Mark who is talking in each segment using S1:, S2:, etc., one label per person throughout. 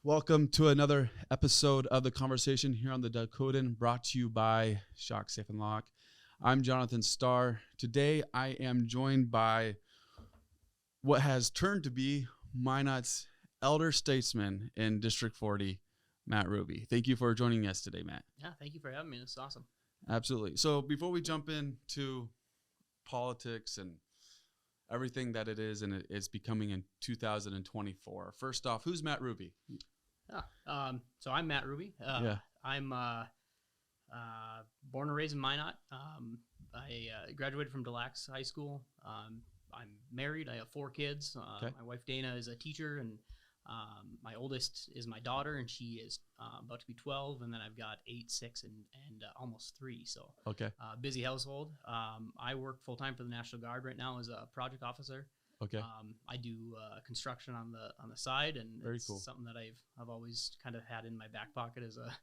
S1: Welcome to another episode of The Conversation here on the Dakotan, brought to you by Shock, Safe, and Lock. I'm Jonathan Starr. Today, I am joined by what has turned to be Minot's elder statesman in District 40, Matt Ruby. Thank you for joining us today, Matt.
S2: Yeah, thank you for having me. This is awesome.
S1: Absolutely. So before we jump into politics and everything that it is and it is becoming in 2024, first off, who's Matt Ruby?
S2: So I'm Matt Ruby. I'm born and raised in Minot. I graduated from Delax High School. I'm married. I have 4 kids. My wife Dana is a teacher, and my oldest is my daughter, and she is about to be 12. And then I've got 8, 6, and almost 3. So busy household. I work full time for the National Guard right now as a project officer. I do construction on the side, and
S1: Very
S2: it's
S1: cool.
S2: something that I've always kind of had in my back pocket as a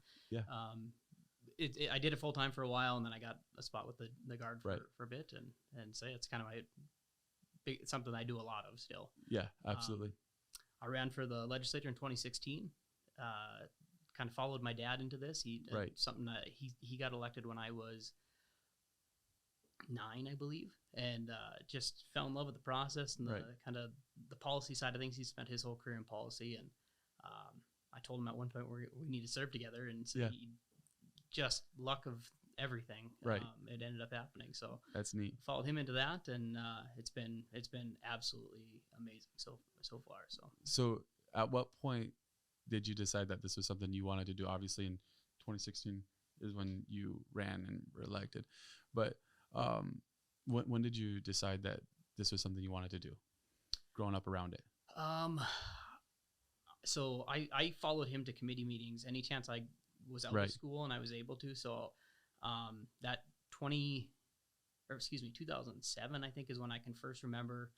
S2: I did it full time for a while, and then I got a spot with the Guard for a bit, and say it's kind of something I do a lot of still.
S1: Yeah, absolutely.
S2: I ran for the legislature in 2016. Kind of followed my dad into this. Something that he got elected when I was 9, I believe, and just fell in love with the process and the kind of the policy side of things. He spent his whole career in policy, and I told him at one point we need to serve together, and so just luck of everything. It ended up happening. So
S1: that's neat.
S2: Followed him into that, and it's been absolutely amazing so far.
S1: So at what point did you decide that this was something you wanted to do? Obviously, in 2016 is when you ran and were elected, but when did you decide that this was something you wanted to do? Growing up around it.
S2: So I followed him to committee meetings any chance I was out of school and I was able to. So that 2007, I think, is when I can first remember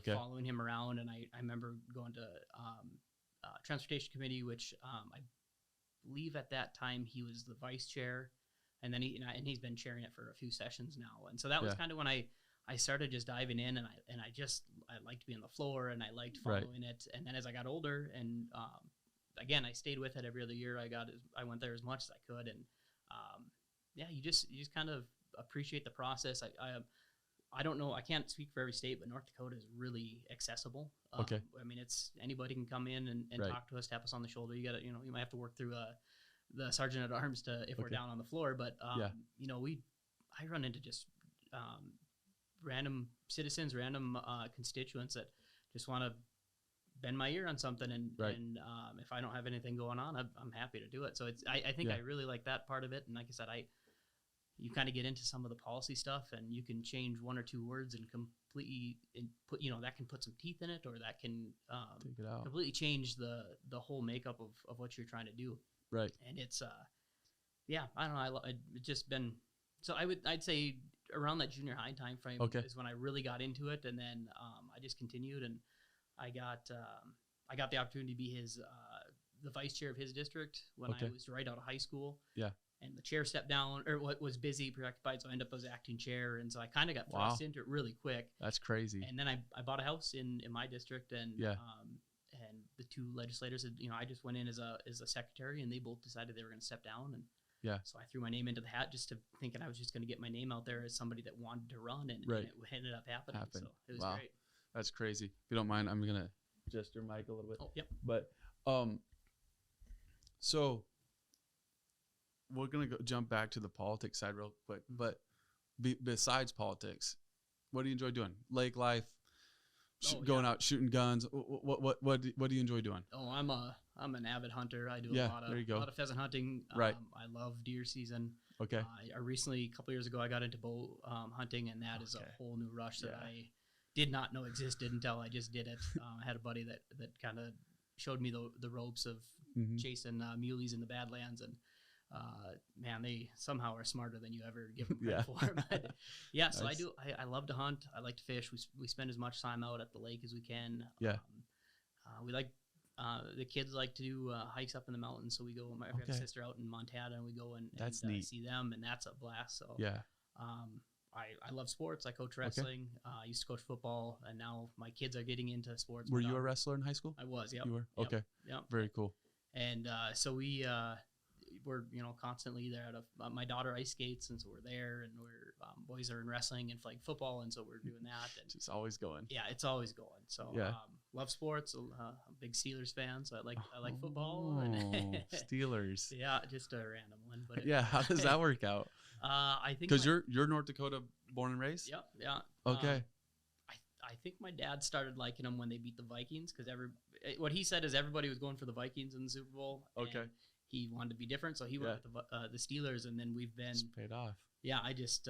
S2: following him around. And I remember going to transportation committee, which I believe at that time he was the vice chair. And then he's been chairing it for a few sessions now. And so that was kind of when I started just diving in, and I liked being on the floor, and I liked following it. And then as I got older, and again, I stayed with it every other year. I went there as much as I could, and you just kind of appreciate the process. I don't know, I can't speak for every state, but North Dakota is really accessible. I mean, it's anybody can come in and talk to us, tap us on the shoulder. You gotta, you might have to work through the sergeant at arms if we're down on the floor, but I run into just random citizens, random constituents that just want to bend my ear on something, and if I don't have anything going on, I'm happy to do it. So I think I really like that part of it, and like I said, you kind of get into some of the policy stuff, and you can change 1 or 2 words and completely put that can put some teeth in it, or that can
S1: take it out.
S2: Completely change the whole makeup of what you're trying to do. Right. And it's, I don't know. It's just been, so I'd say around that junior high time frame is when I really got into it. And then I just continued, and I got the opportunity to be the vice chair of his district when I was right out of high school. Yeah. And the chair stepped down, or what was busy, preoccupied, so I ended up as acting chair. And so I kind of got thrust into it really quick.
S1: That's crazy.
S2: And then I bought a house in my district, and and the 2 legislators had, I just went in as a secretary, and they both decided they were going to step down. And so I threw my name into the hat, just thinking I was just going to get my name out there as somebody that wanted to run, and it ended up happening. So it was great.
S1: That's crazy. If you don't mind, I'm going to adjust your mic a little bit.
S2: Oh, yep.
S1: But so we're going to jump back to the politics side real quick. But besides politics, what do you enjoy doing? Lake life? Going out shooting guns. What do you enjoy doing?
S2: Oh, I'm an avid hunter. I do a lot of pheasant hunting. I love deer season. I recently, a couple years ago, I got into bow hunting, and that is a whole new rush that I did not know existed until I just did it. I had a buddy that kind of showed me the ropes of chasing muleys in the Badlands, and man, they somehow are smarter than you ever give them credit for. But so I love to hunt. I like to fish. We spend as much time out at the lake as we can. We like the kids like to do hikes up in the mountains, so we go. My sister out in Montana, and we go and see them, and that's a blast. So I love sports. I coach wrestling. I used to coach football, and now my kids are getting into sports.
S1: Were you a wrestler in high school?
S2: I was. Yeah.
S1: You were. Okay.
S2: Yeah.
S1: Very cool.
S2: And so we're constantly there at my daughter ice skates, and so we're there, and we're boys are in wrestling and flag football, and so we're doing that, and
S1: Just always going.
S2: yeah, it's always going. So love sports. I'm a big Steelers fan, so I like football. And
S1: Steelers.
S2: Yeah, just a random one, but
S1: Yeah, how does that work out?
S2: I think
S1: because you're North Dakota born and raised.
S2: Yep. Yeah.
S1: Okay.
S2: I think my dad started liking them when they beat the Vikings, because what he said is everybody was going for the Vikings in the Super Bowl.
S1: Okay.
S2: He wanted to be different, so he went with the Steelers, and then we've been.
S1: It's paid off.
S2: Yeah, I just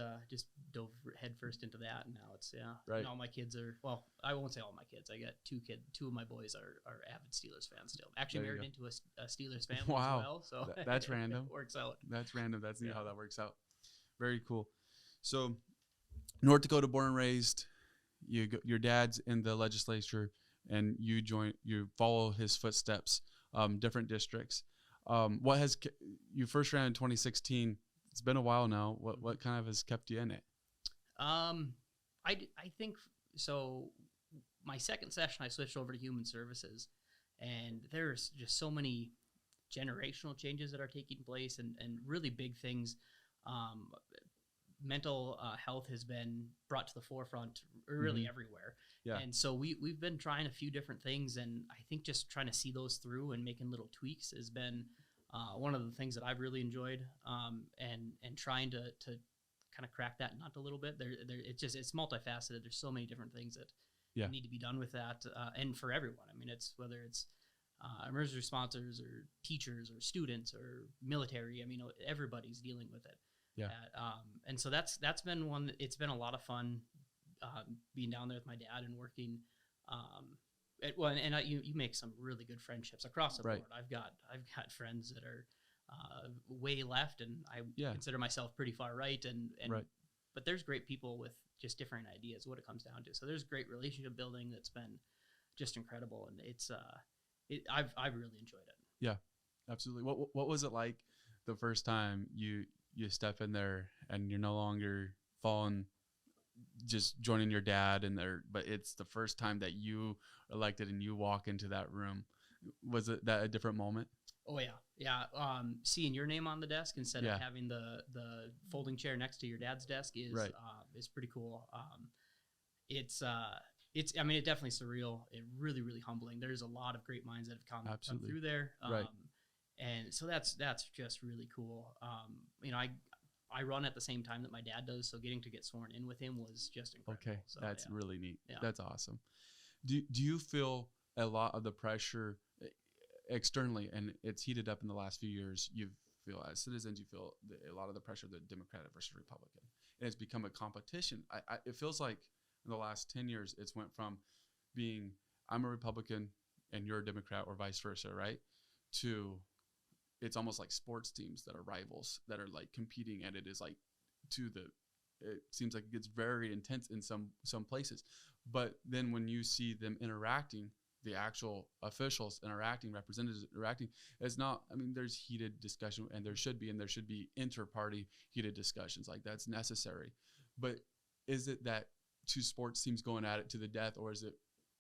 S2: dove headfirst into that, and now it's
S1: right.
S2: And all my kids are, well, I won't say all my kids. I got two of my boys are avid Steelers fans still. Actually married into a Steelers fan.
S1: Wow.
S2: As well, so
S1: that's random.
S2: It works out.
S1: That's random. That's neat how that works out. Very cool. So, North Dakota born and raised. Your dad's in the legislature, and you follow his footsteps. Different districts. You first ran in 2016? It's been a while now. What kind of has kept you in it?
S2: I think so. My second session, I switched over to human services, and there's just so many generational changes that are taking place, and really big things. Mental health has been brought to the forefront really everywhere. Yeah. And so we've been trying a few different things, and I think just trying to see those through and making little tweaks has been one of the things that I've really enjoyed, and trying to kind of crack that nut a little bit. It's multifaceted. There's so many different things that need to be done with that, and for everyone. I mean, it's whether it's emergency responders or teachers or students or military. I mean, everybody's dealing with it. Yeah. And so that's been one. It's been a lot of fun being down there with my dad and working. You make some really good friendships across the board. I've got friends that are way left, and I consider myself pretty far right. And but there's great people with just different ideas. What it comes down to. So there's great relationship building that's been just incredible, and I've really enjoyed it.
S1: Yeah, absolutely. What was it like the first time you step in there and you're no longer just joining your dad in there, but it's the first time that you elected and you walk into that room? Was it that a different moment?
S2: Oh yeah. Seeing your name on the desk instead of having the folding chair next to your dad's desk is pretty cool. It's I mean, it's definitely surreal. It really, really humbling. There's a lot of great minds that have come through there. And so that's just really cool. I run at the same time that my dad does, so getting to get sworn in with him was just incredible. Okay,
S1: so, that's really neat. Yeah. That's awesome. Do you feel a lot of the pressure externally, and it's heated up in the last few years? You feel as citizens, you feel a lot of the pressure, the Democratic versus Republican, and it's become a competition. It feels like in the last 10 years, it's went from being I'm a Republican and you're a Democrat, or vice versa, right? To it's almost like sports teams that are rivals that are like competing, and it is like it seems like it gets very intense in some places. But then when you see them interacting, the actual officials interacting, representatives interacting, it's not, I mean, there's heated discussion, and there should be inter-party heated discussions, like that's necessary. But is it that two sports teams going at it to the death, or is it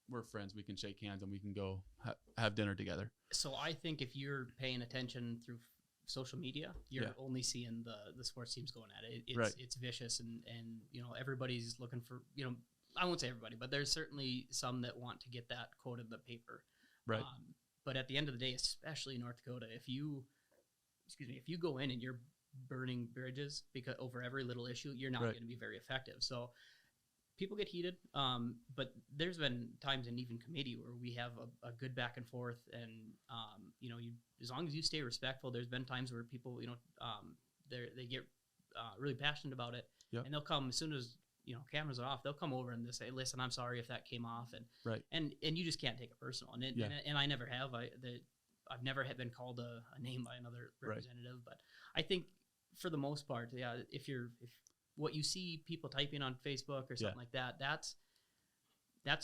S1: we're friends, we can shake hands and we can go have dinner together?
S2: So I think if you're paying attention through social media, you're only seeing the sports teams going at it. It's vicious, and everybody's looking for, I won't say everybody, but there's certainly some that want to get that quote in the paper. Right. But at the end of the day, especially in North Dakota, if you go in and you're burning bridges because over every little issue, you're not going to be very effective. So people get heated, but there's been times in even committee where we have a good back and forth, and as long as you stay respectful. There's been times where people, they get really passionate about it, and they'll come as soon as cameras are off. They'll come over and they'll say, "Listen, I'm sorry if that came off," and you just can't take it personal. And I never have. I've never been called a name by another representative, but I think for the most part, if what you see people typing on Facebook or something like that, that's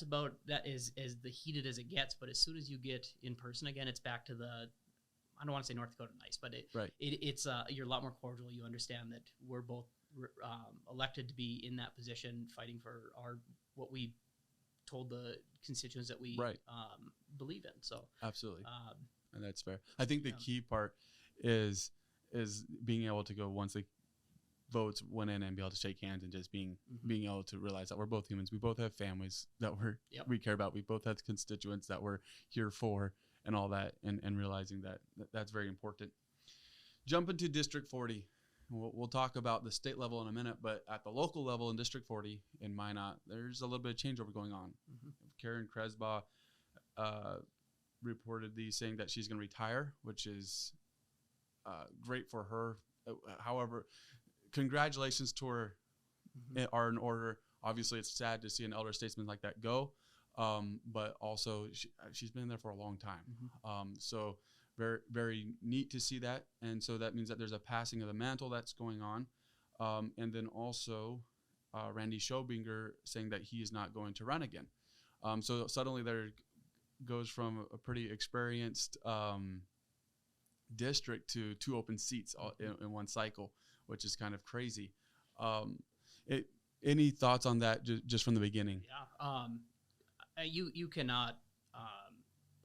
S2: about that is as the heated as it gets. But as soon as you get in person again, it's back to I don't want to say North Dakota nice, but it's you're a lot more cordial. You understand that we're both elected to be in that position, fighting for what we told the constituents that we believe in. So
S1: absolutely. And that's fair. I think the key part is being able to go once the votes went in and be able to shake hands and just being able to realize that we're both humans. We both have families that we care about. We both have constituents that we're here for and all that, and realizing that's very important. Jump into District 40. We'll talk about the state level in a minute, but at the local level in District 40 in Minot, there's a little bit of changeover going on. Karen Kresbaugh reportedly saying that she's going to retire, which is great for her. However, congratulations to her are in order. Obviously, it's sad to see an elder statesman like that go, but also she's been there for a long time. So very, very neat to see that. And so that means that there's a passing of the mantle that's going on. And then also Randy Schobinger saying that he is not going to run again. So suddenly there goes from a pretty experienced district to 2 open seats in one cycle, which is kind of crazy. Any thoughts on that just from the beginning?
S2: Yeah. You cannot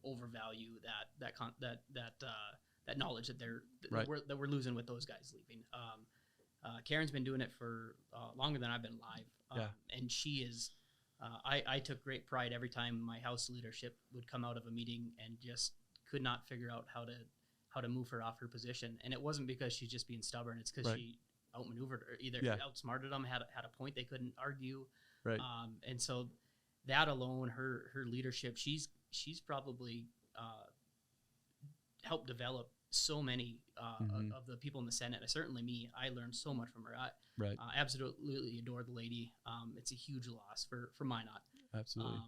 S2: overvalue that knowledge that we're losing with those guys leaving. Karen's been doing it for longer than I've been alive. And she is, I took great pride every time my house leadership would come out of a meeting and just could not figure out how to move her off her position. And it wasn't because she's just being stubborn. It's because she outmaneuvered her, either outsmarted them, had a point they couldn't argue. Right. And so that alone, her leadership, she's probably helped develop so many of the people in the Senate. Certainly me, I learned so much from her. I absolutely adore the lady. It's a huge loss for Minot.
S1: Absolutely.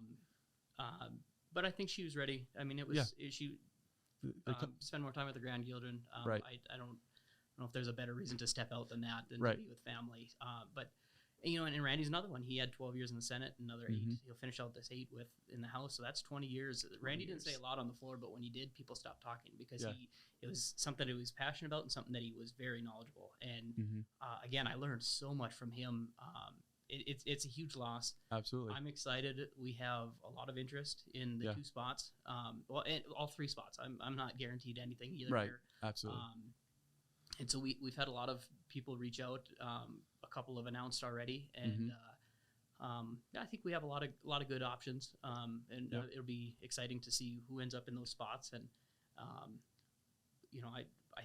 S2: But I think she was ready. I mean, she spend more time with the grandchildren. I don't know if there's a better reason to step out than that, than to be with family. But and Randy's another one. He had 12 years in the Senate, another 8. He'll finish out this 8 in the House. So that's 20 years. Randy didn't say a lot on the floor, but when he did, people stopped talking because it was something that he was passionate about and something that he was very knowledgeable. And again, I learned so much from him. It's a huge loss.
S1: Absolutely.
S2: I'm excited. We have a lot of interest in the 2 spots. And all 3 spots. I'm not guaranteed anything either.
S1: Right.
S2: Here.
S1: Absolutely.
S2: And so we've had a lot of people reach out. A couple have announced already, and I think we have a lot of good options. And it'll be exciting to see who ends up in those spots. And I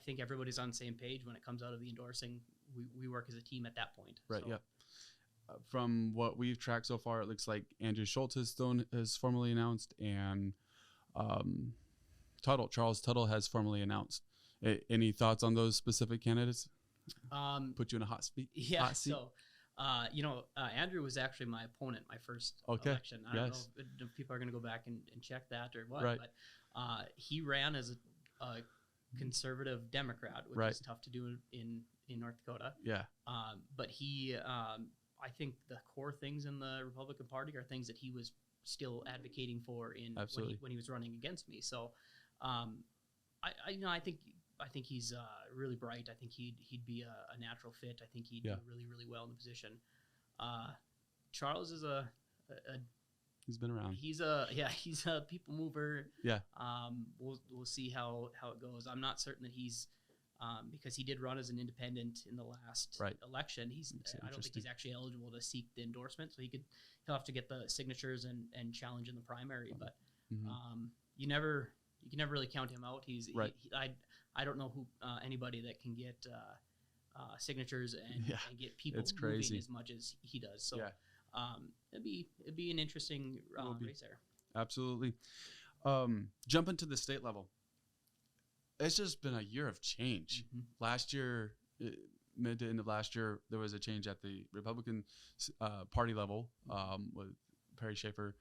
S2: think everybody's on the same page when it comes out of the endorsing. We work as a team at that point.
S1: Right.
S2: So.
S1: Yeah. From what we've tracked so far, it looks like Andrew Schultz has formally announced, and Charles Tuttle has formally announced. Any thoughts on those specific candidates? Put you in a hot seat.
S2: Yeah. So, Andrew was actually my opponent my first election. I don't know if people are going to go back and check that or what. Right. But he ran as a conservative Democrat, which is tough to do in North Dakota.
S1: Yeah.
S2: But he, I think the core things in the Republican Party are things that he was still advocating for when he was running against me. So, I think he's really bright. I think he'd be a natural fit. I think he'd do really, really well in the position. Charles is
S1: he's been around.
S2: He's a people mover.
S1: Yeah.
S2: We'll see how it goes. I'm not certain that he's because he did run as an independent in the last election. I don't think he's actually eligible to seek the endorsement. So he'll have to get the signatures and challenge in the primary. But you can never really count him out. I don't know who anybody that can get signatures and get people moving as much as he does. So it'd be an interesting race there.
S1: Absolutely. Jump into the state level. It's just been a year of change. Last year, mid to end of last year, there was a change at the Republican Party level with Perry Schaefer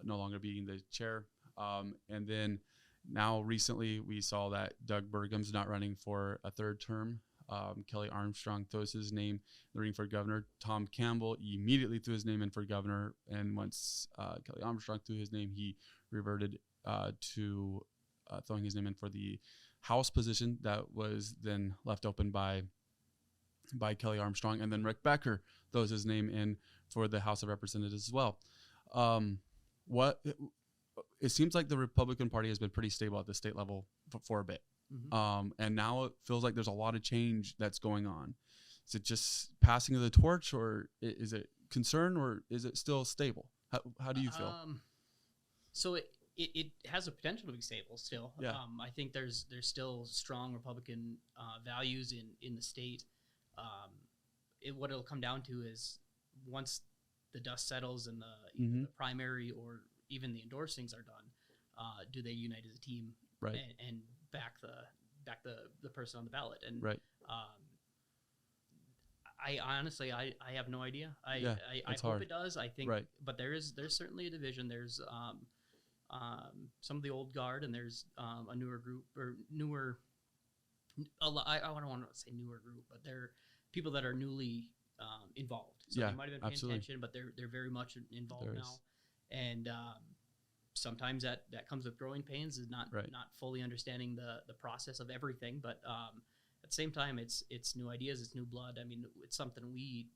S1: no longer being the chair. And then now recently we saw that Doug Burgum's not running for a 3rd term. Kelly Armstrong throws his name in the ring for governor. Tom Campbell immediately threw his name in for governor. And once Kelly Armstrong threw his name, he reverted to throwing his name in for the House position that was then left open by Kelly Armstrong. And then Rick Becker throws his name in for the House of Representatives as well. it seems like the Republican Party has been pretty stable at the state level for a bit.
S2: Mm-hmm.
S1: And now it feels like there's a lot of change that's going on. Is it just passing of the torch, or is it concern, or is it still stable? How do you feel?
S2: So it has a potential to be stable still.
S1: Yeah.
S2: I think there's still strong Republican values in the state. What it'll come down to is once the dust settles and the primary or even the endorsings are done, do they unite as a team,
S1: right,
S2: and back the person on the ballot? And
S1: right.
S2: I honestly have no idea. I hope
S1: hard.
S2: it does. I think,
S1: right.
S2: But there's certainly a division. There's some of the old guard, and there's a newer group or newer. I don't want to say newer group, but they're people that are newly involved. So they might have been paying attention, but they're very much involved now. And sometimes that comes with growing pains, is not fully understanding the process of everything. But at the same time, it's new ideas, it's new blood. I mean, it's something we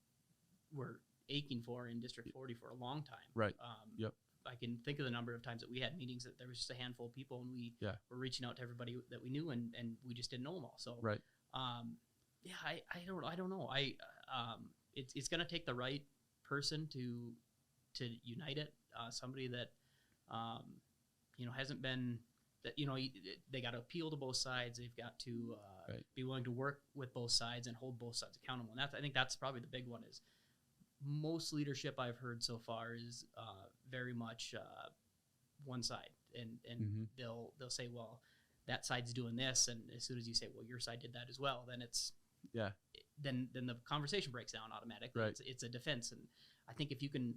S2: were aching for in District 40 for a long time.
S1: Right. Yep.
S2: I can think of the number of times that we had meetings that there was just a handful of people, and we were reaching out to everybody that we knew, and we just didn't know them all. So
S1: right.
S2: I don't know. It's going to take the right person to unite it. Somebody that hasn't been that they got to appeal to both sides. They've got to be willing to work with both sides and hold both sides accountable. And I think that's probably the big one. Is most leadership I've heard so far is very much one side, and they'll say, well, that side's doing this, and as soon as you say, well, your side did that as well, then it's then the conversation breaks down automatically.
S1: Right.
S2: It's a defense, and I think if you can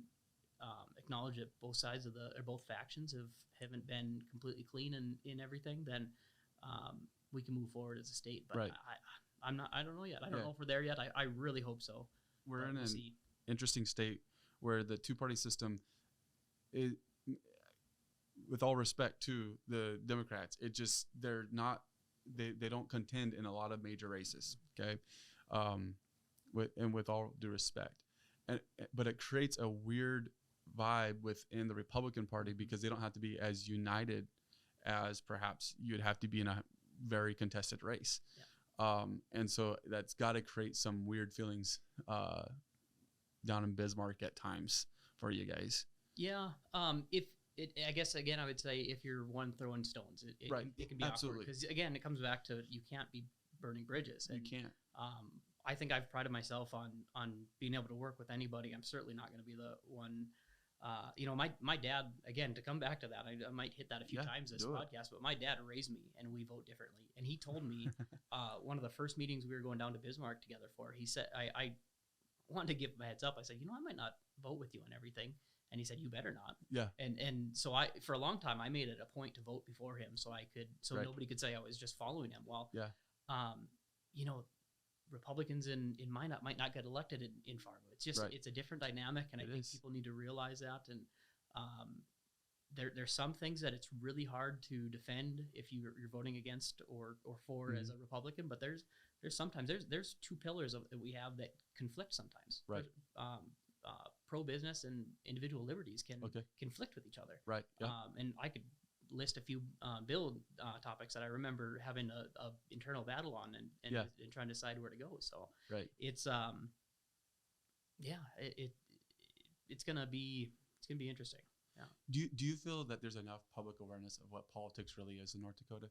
S2: acknowledge that both sides of both factions haven't been completely clean in everything, then we can move forward as a state. But
S1: right.
S2: I don't know yet. I don't know if we're there yet. I really hope so.
S1: We're in an interesting state where the two-party system is, with all respect to the Democrats, they don't contend in a lot of major races. Okay. With all due respect, but it creates a weird vibe within the Republican Party because they don't have to be as united as perhaps you'd have to be in a very contested race. Yeah. And so that's got to create some weird feelings down in Bismarck at times for you guys. Yeah.
S2: I guess, again, I would say if you're one throwing stones, it can be
S1: absolutely
S2: awkward. Because, again, it comes back to you can't be burning bridges. And,
S1: you can't.
S2: I think I've prided myself on being able to work with anybody. I'm certainly not going to be the one. My dad, again, to come back to that, I might hit that a few times this podcast, but my dad raised me, and we vote differently. And he told me one of the first meetings we were going down to Bismarck together for, he said, I wanted to give him a heads up. I said, I might not vote with you on everything. And he said, you better not.
S1: Yeah.
S2: And so for a long time, I made it a point to vote before him so nobody could say I was just following him. Well, Republicans in Minot might not get elected in Fargo. It's just it's a different dynamic, and I think people need to realize that. And there's some things that it's really hard to defend if you're voting against or for as a Republican. But there's sometimes there's two pillars that we have that conflict sometimes.
S1: Right.
S2: Pro business and individual liberties can conflict with each other.
S1: Right. Yeah.
S2: And I could list a few bill topics that I remember having a internal battle on and trying to decide where to go. So it's it's gonna be interesting. Yeah.
S1: Do you feel that there's enough public awareness of what politics really is in North Dakota?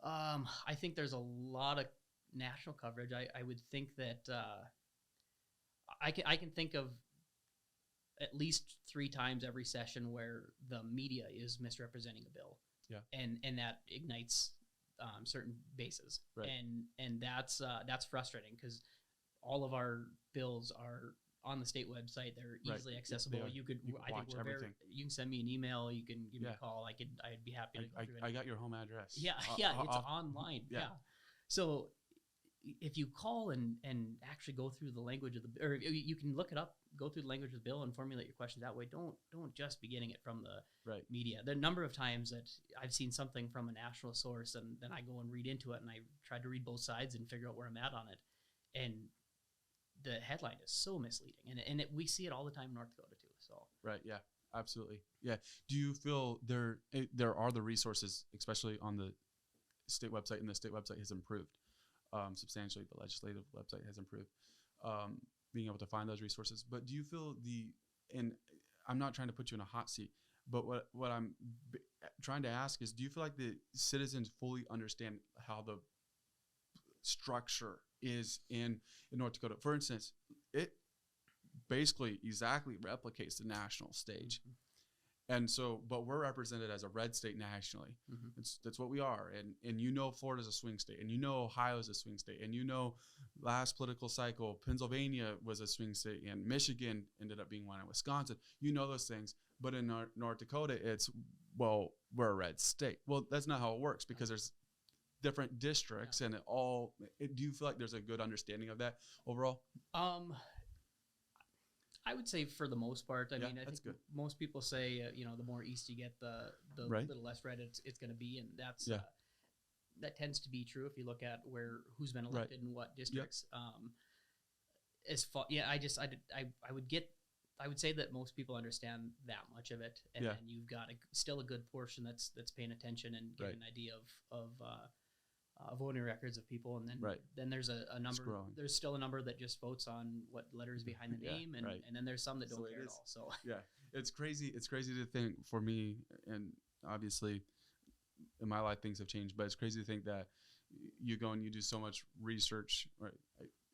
S2: I think there's a lot of national coverage. I would think that I can think of at least 3 times every session where the media is misrepresenting a bill.
S1: Yeah.
S2: And that ignites certain bases.
S1: Right.
S2: And that's frustrating because all of our bills are on the state website. They're easily accessible. You can
S1: watch everything.
S2: You can send me an email. You can give me a call. I'd be happy to go through it.
S1: I got your home address.
S2: Yeah. It's online. Yeah. So if you call and actually go through the language of or you can look it up, go through the language of the bill and formulate your questions that way. Don't just be getting it from the media. The number of times that I've seen something from a national source and then I go and read into it and I tried to read both sides and figure out where I'm at on it. And the headline is so misleading. And we see it all the time in North Dakota too. So
S1: right. Yeah. Absolutely. Yeah. Do you feel there are the resources, especially on the state website, and the state website has improved substantially. The legislative website has improved, being able to find those resources. But do you feel and I'm not trying to put you in a hot seat, but what I'm trying to ask is, do you feel like the citizens fully understand how the structure is in North Dakota? For instance, it basically exactly replicates the national stage. Mm-hmm. And so, but we're represented as a red state nationally. Mm-hmm. That's what we are. And Florida's a swing state, and Ohio's a swing state, and last political cycle, Pennsylvania was a swing state, and Michigan ended up being one, and Wisconsin. Those things. But in North Dakota, it's, well, we're a red state. Well, that's not how it works, because there's different districts, and do you feel like there's a good understanding of that overall?
S2: I would say for the most part. I mean, I think
S1: good.
S2: Most people say, the more east you get, the
S1: right.
S2: little less red it's going to be, and that's that tends to be true if you look at who's been elected in what districts. I would say that most people understand that much of it, and then you've got still a good portion that's paying attention and getting an idea of voting records of people, and then there's a number. There's still a number that just votes on what letters behind the name, and then there's some that don't care at all. So
S1: it's crazy. It's crazy to think, for me, and obviously in my life things have changed, but it's crazy to think that you go and you do so much research. Right?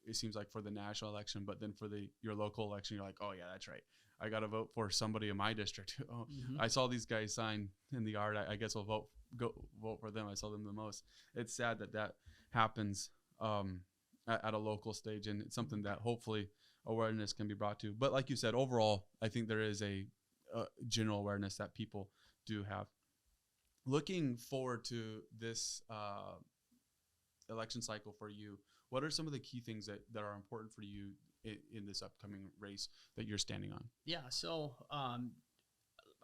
S1: It seems like for the national election, but then for your local election, you're like, oh yeah, that's right. I got to vote for somebody in my district. Oh, mm-hmm. I saw these guys sign in the yard. I guess I'll vote for them. I saw them the most. It's sad that happens at a local stage, and it's something that hopefully awareness can be brought to. But like you said, overall, I think there is a general awareness that people do have. Looking forward to this election cycle for you, what are some of the key things that are important for you in this upcoming race that you're standing on? Yeah,
S2: so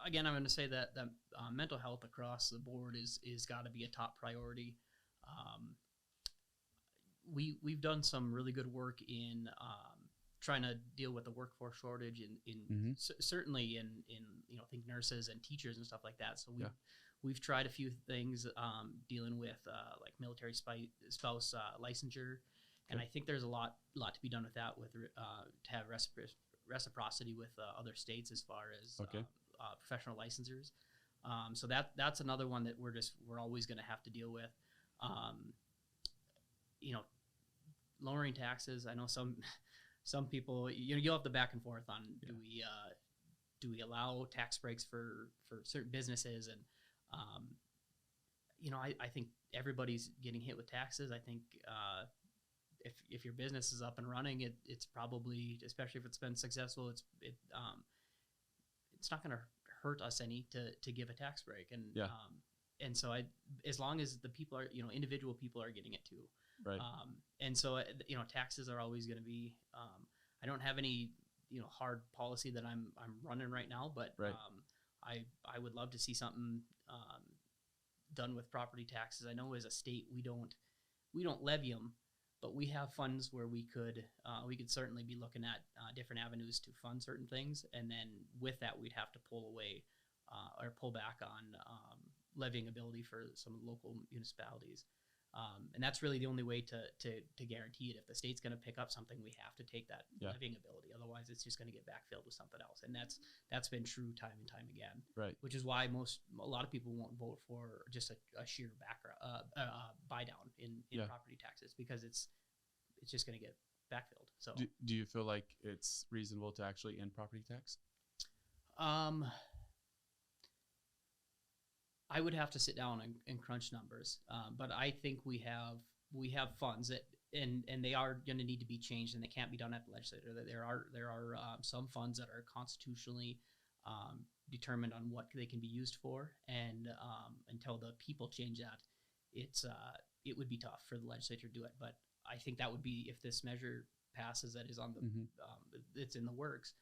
S2: again, I'm going to say that mental health across the board is got to be a top priority. We've done some really good work in trying to deal with the workforce shortage in certainly in think nurses and teachers and stuff like that. So we've tried a few things dealing with like military spouse licensure. And I think there's a lot to be done with that, to have reciprocity with other states as far as professional licensors. So that's another one that we're always going to have to deal with. Lowering taxes. I know some people, you'll have the back and forth on do we allow tax breaks for certain businesses, and I think everybody's getting hit with taxes. I think if your business is up and running, it's probably, especially if it's been successful, it's not going to hurt us any to give a tax break, and so as long as the people are, individual people are getting it too, right? And so taxes are always going to be. I don't have any hard policy that I'm running right now, but I would love to see something done with property taxes. I know as a state we don't levy them, but we have funds where we could certainly be looking at different avenues to fund certain things, and then with that we'd have to pull away or pull back on levying ability for some local municipalities, and that's really the only way to guarantee it. If the state's going to pick up something, we have to take that levying ability. Otherwise, it's just going to get backfilled with something else, and that's been true time and time again. Right. Which is why a lot of people won't vote for just a sheer buy down in property taxes, because it's just going to get backfilled. So,
S1: do you feel like it's reasonable to actually end property tax?
S2: I would have to sit down and crunch numbers, but I think we have funds that, and they are going to need to be changed, and they can't be done at the legislature. There are some funds that are constitutionally determined on what they can be used for, and until the people change that, it would be tough for the legislature to do it. But I think that would be, if this measure passes, that is on the it's in the works.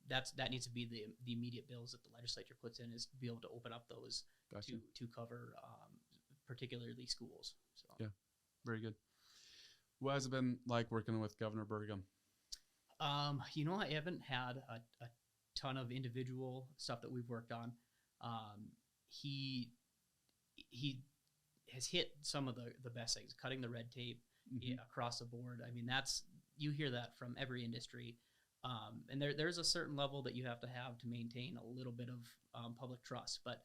S2: That needs to be the immediate bills that the legislature puts in, is to be able to open up those to cover particularly schools. So
S1: very good. What has it been like working with Governor Burgum?
S2: I haven't had a ton of individual stuff that we've worked on. He has hit some of the best things, cutting the red tape across the board. I mean, you hear that from every industry. And there's a certain level that you have to maintain a little bit of public trust. But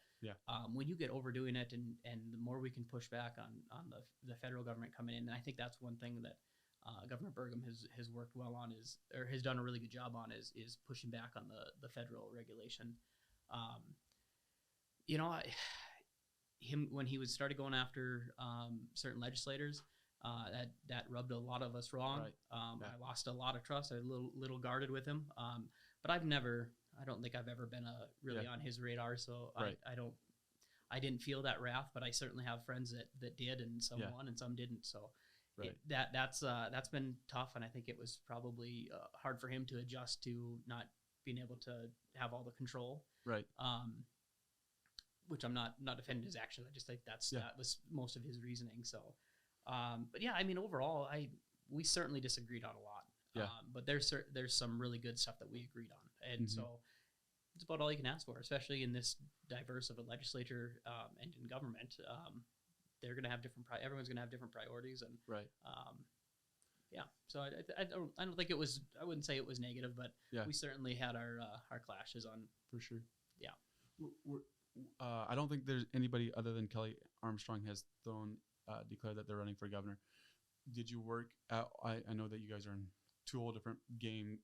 S2: when you get overdoing it, and the more we can push back on the federal government coming in, and I think that's one thing that Governor Burgum has worked well on or has done a really good job on is pushing back on the federal regulation. When he started going after certain legislators, that rubbed a lot of us wrong. Right. I lost a lot of trust. I was a little guarded with him. But I don't think I've ever been really on his radar. So right. I didn't feel that wrath, but I certainly have friends that did, and some won and some didn't. So right. That's been tough. And I think it was probably hard for him to adjust to not being able to have all the control. Right. Which I'm not defending his actions. I just think that was most of his reasoning. So, but yeah, I mean, overall, we certainly disagreed on a lot. Yeah. But there's some really good stuff that we agreed on, and so it's about all you can ask for, especially in this diverse of a legislature and in government. They're going to have everyone's going to have different priorities, and right. Yeah. So I don't think it was. I wouldn't say it was negative, but we certainly had our clashes on
S1: for sure.
S2: Yeah.
S1: I don't think there's anybody other than Kelly Armstrong has declared that they're running for governor. Did you work at, I know that you guys are in two whole different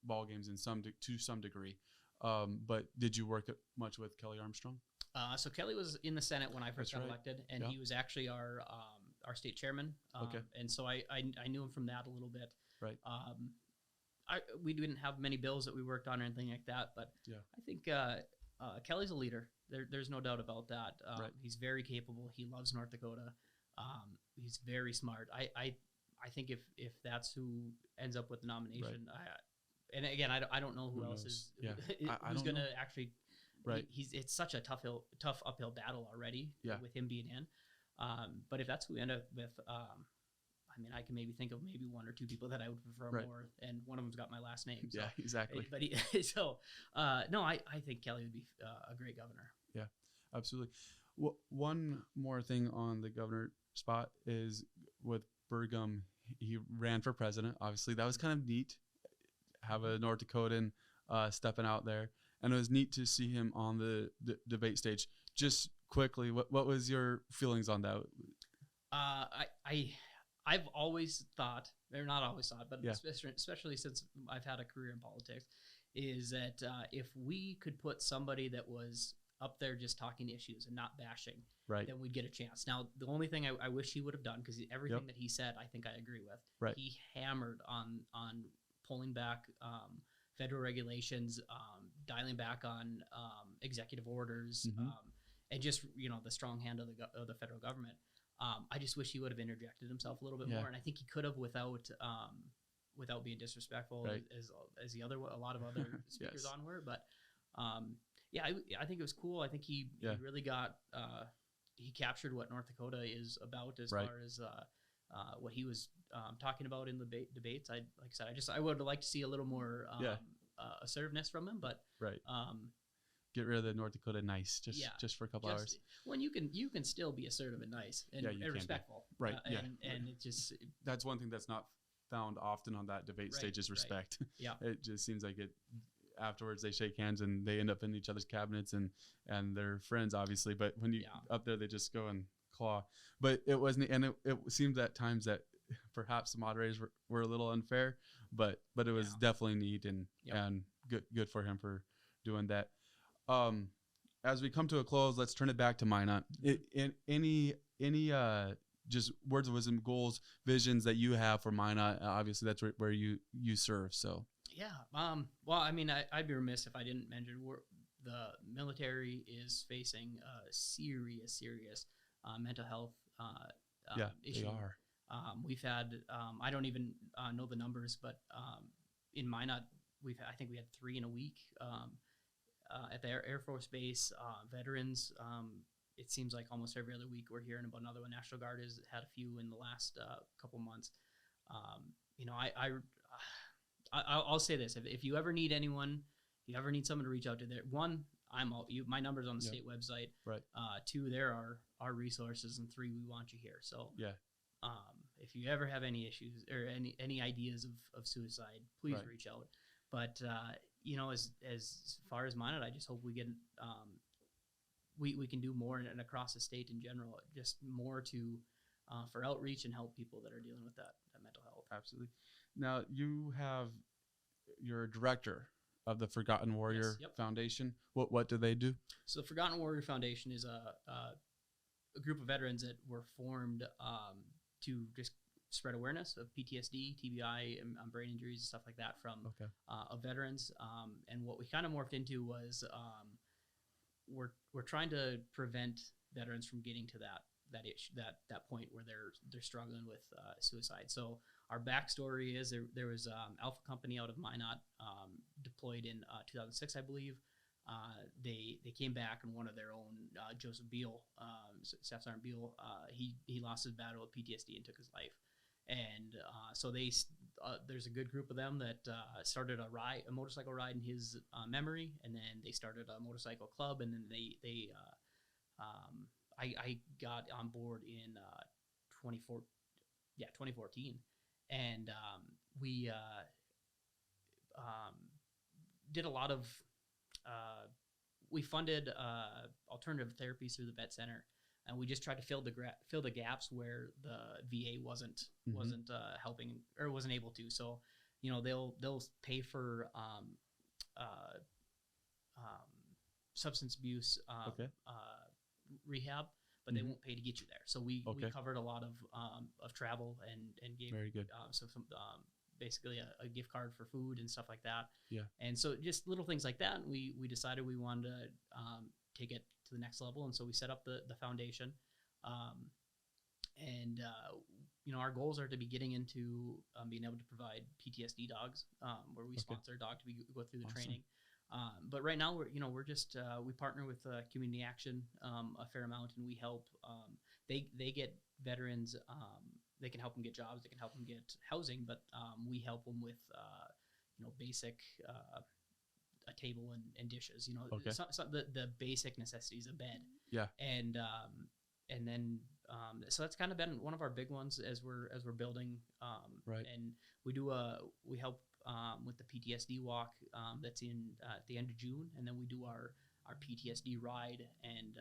S1: ball games to some degree, but did you work much with Kelly Armstrong?
S2: So Kelly was in the Senate when I first got elected, and he was actually our state chairman. Okay. And so I knew him from that a little bit. Right. We didn't have many bills that we worked on or anything like that, but I think Kelly's a leader. There's no doubt about that. Right. He's very capable. He loves North Dakota. He's very smart. I think if that's who ends up with the nomination, right. And again, I don't know who else is who's going to actually. Right. It's such a tough uphill battle already with him being in. But if that's who we end up with, I mean, I can maybe think of maybe one or two people that I would prefer more, and one of them's got my last name. So,
S1: yeah, exactly.
S2: But no, I think Kelly would be a great governor.
S1: Yeah, absolutely. One more thing on the governor spot is with Burgum. He ran for president. Obviously, that was kind of neat. Have a North Dakotan stepping out there, and it was neat to see him on the debate stage. Just quickly, what was your feelings on that?
S2: I've always thought, or not always thought, but especially since I've had a career in politics, is that if we could put somebody that was up there just talking issues and not bashing, right, then we'd get a chance. Now, the only thing I wish he would have done, because everything that he said, I think I agree with. Right. He hammered on pulling back federal regulations, dialing back on executive orders, and just the strong hand of the federal government. I just wish he would have interjected himself a little bit more, and I think he could have without being disrespectful, right, as a lot of other speakers on were. But I think it was cool. I think he really got he captured what North Dakota is about as far as what he was talking about in the debates. Like I said, I would like to see a little more assertiveness from him, but
S1: get rid of the North Dakota nice just for a couple hours.
S2: When you can still be assertive and nice and respectful,
S1: right?
S2: And it just
S1: that's one thing that's not found often on that debate stage is respect. Right. Yeah, it just seems like it. Afterwards, they shake hands and they end up in each other's cabinets and they're friends, obviously. But when you up there, they just go and claw. But it wasn't, and it seemed at times that perhaps the moderators were a little unfair, but it was definitely neat and good for him for doing that. As we come to a close, let's turn it back to Minot. Any just words of wisdom, goals, visions that you have for Minot? Obviously, that's where you serve. So
S2: well, I mean, I'd be remiss if I didn't mention the military is facing a serious mental health issue. They are. We've had I don't even know the numbers, but in Minot, I think we had 3 in a week. At the Air Force Base, veterans, it seems like almost every other week we're hearing about another one. National Guard has had a few in the last couple months. I'll say this: if you ever need anyone if you ever need someone to reach out to, there, one, my number's on the state website.
S1: Right.
S2: Two, there are our resources, and three, we want you here. So if you ever have any issues or any ideas of suicide, please reach out. But as far as Minot, I just hope we get we can do more and across the state in general, just more to for outreach and help people that are dealing with that mental health.
S1: Absolutely. Now you're a director of the Forgotten Warrior Foundation. What do they do? So
S2: the Forgotten Warrior Foundation is a group of veterans that were formed to just spread awareness of PTSD, TBI, and brain injuries and stuff like that from of veterans. And what we kind of morphed into was we're trying to prevent veterans from getting to that issue, that point where they're struggling with suicide. So our backstory is there was Alpha Company out of Minot, deployed in 2006, I believe. They came back, and one of their own, Joseph Beal, Staff Sergeant Beal, he lost his battle with PTSD and took his life. And so there's a good group of them that started a motorcycle ride in his memory, and then they started a motorcycle club, and then I got on board in 2014, and we did a lot of we funded alternative therapies through the vet center, and we just tried to fill the gaps where the VA wasn't helping or wasn't able to. So they'll pay for substance abuse rehab, but they won't pay to get you there. So we covered a lot of travel and gave
S1: very good.
S2: Basically a gift card for food and stuff like that.
S1: Yeah.
S2: And so just little things like that. We decided we wanted to take it to the next level, and so we set up the foundation. Our goals are to be getting into being able to provide PTSD dogs, where we sponsor a dog to go through the training. But right now we're just we partner with Community Action a fair amount, and we help. They get veterans. They can help them get jobs. They can help them get housing, but we help them with basic a table and dishes. The basic necessities, a bed.
S1: Yeah.
S2: And then so that's kind of been one of our big ones as we're building. And we help with the PTSD walk that's in at the end of June, and then we do our PTSD ride, and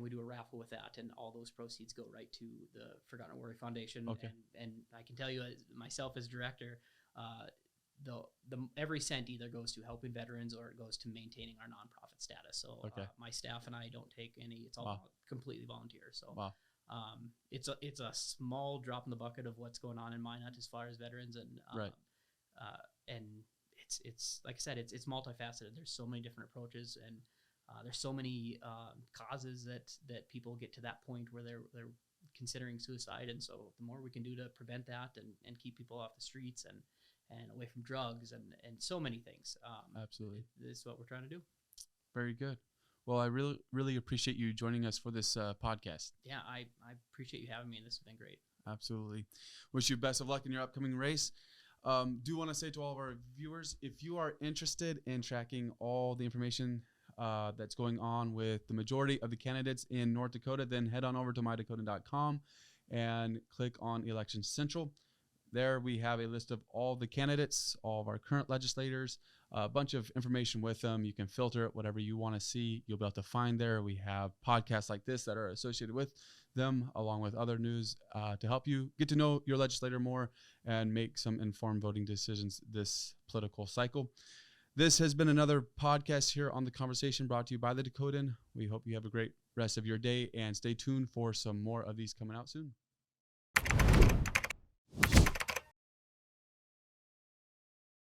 S2: we do a raffle with that, and all those proceeds go right to the Forgotten Warrior Foundation. And I can tell you, myself as director, every cent either goes to helping veterans or it goes to maintaining our nonprofit status. So my staff and I don't take any; it's all completely volunteer. So it's a small drop in the bucket of what's going on in Minot as far as veterans, and and it's like I said, it's multifaceted. There's so many different approaches, and there's so many causes that people get to that point where they're considering suicide. And so the more we can do to prevent that and keep people off the streets and away from drugs and so many things.
S1: Absolutely.
S2: This is what we're trying to do.
S1: Very good. Well, I really, really appreciate you joining us for this podcast.
S2: Yeah, I appreciate you having me, and this has been great.
S1: Absolutely. Wish you best of luck in your upcoming race. Do want to say to all of our viewers, if you are interested in tracking all the information that's going on with the majority of the candidates in North Dakota, then head on over to mydakotan.com and click on Election Central. There we have a list of all the candidates, all of our current legislators, a bunch of information with them. You can filter it, whatever you want to see, you'll be able to find there. We have podcasts like this that are associated with them, along with other news to help you get to know your legislator more and make some informed voting decisions this political cycle. This has been another podcast here on The Conversation, brought to you by the Dakotan. We hope you have a great rest of your day, and stay tuned for some more of these coming out soon.